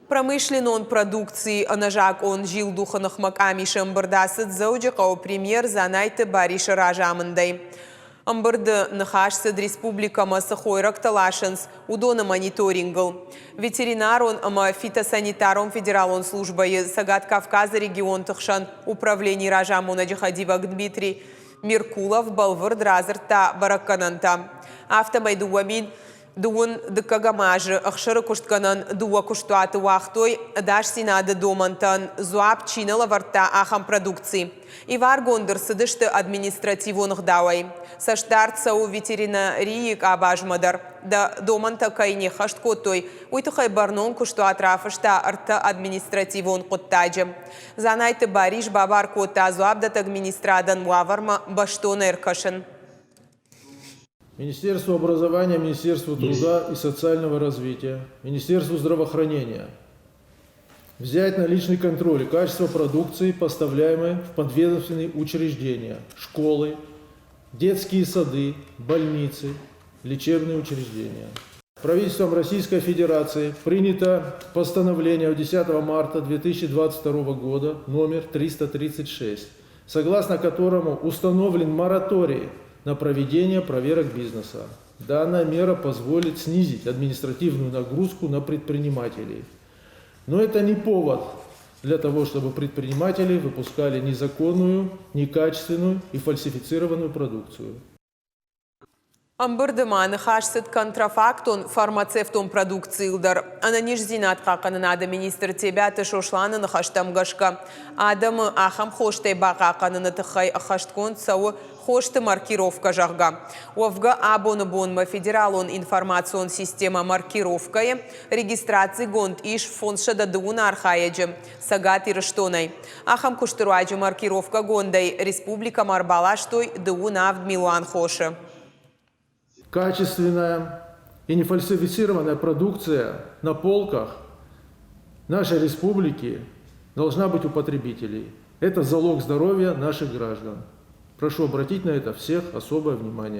Промышленной продукции анажак он жил духанах макамишем бардасыт заудикау премьер занайты бариша ражамындай. Амбарды нахашсыд республика масахойрак талашынс удона мониторингл. Ветеринар он ама фитосанитаром федералон службы Сагат Кавказа регион тахшан управление ражамуна Джихадивак Дмитрий Меркулов балвыр дразыр та бараккананта. Автомайду вамин Дуун дыкагамажы ахшыры куштканан дуа куштуаты вахтой даш синады домантан зуап чинала варта ахам продукции. Ивар гондыр сыдышты административонық дауай. Саштарт сау ветеринарии абажмадар. Да доманта кайне хашткотой. Уйтыхай барнон куштуат рафышта арта административон коттаджы. Занайты бариш бабар кота зуабдат администрадан ваварма баштона эркашын. Министерству образования, Министерству труда и социального развития, Министерству здравоохранения взять на личный контроль качество продукции, поставляемой в подведомственные учреждения, школы, детские сады, больницы, лечебные учреждения. Правительством Российской Федерации принято постановление от 10 марта 2022 года номер 336, согласно которому установлен мораторий на проведение проверок бизнеса. Данная мера позволит снизить административную нагрузку на предпринимателей. Но это не повод для того, чтобы предприниматели выпускали незаконную, некачественную и фальсифицированную продукцию. Амбырдыманы хашсыт контрафактон фармацевтон продукциилдар. Ананиш зинатқа қанынады министр тебяты шошланын хаштамгашка. Адамы ахам хоштай бақа қаныны тұхай хашткон сауы хошты маркировка жағға. Овға абоны бонма федералон информацион система маркировкае регистрации гонд иш фоншада дуна архаяджы. Сагат ирыштонай. Ахам куштыруаджы маркировка гондай республика Марбалаштой дуна авдмилуан хоши. Качественная и нефальсифицированная продукция на полках нашей республики должна быть у потребителей. Это залог здоровья наших граждан. Прошу обратить на это всех особое внимание.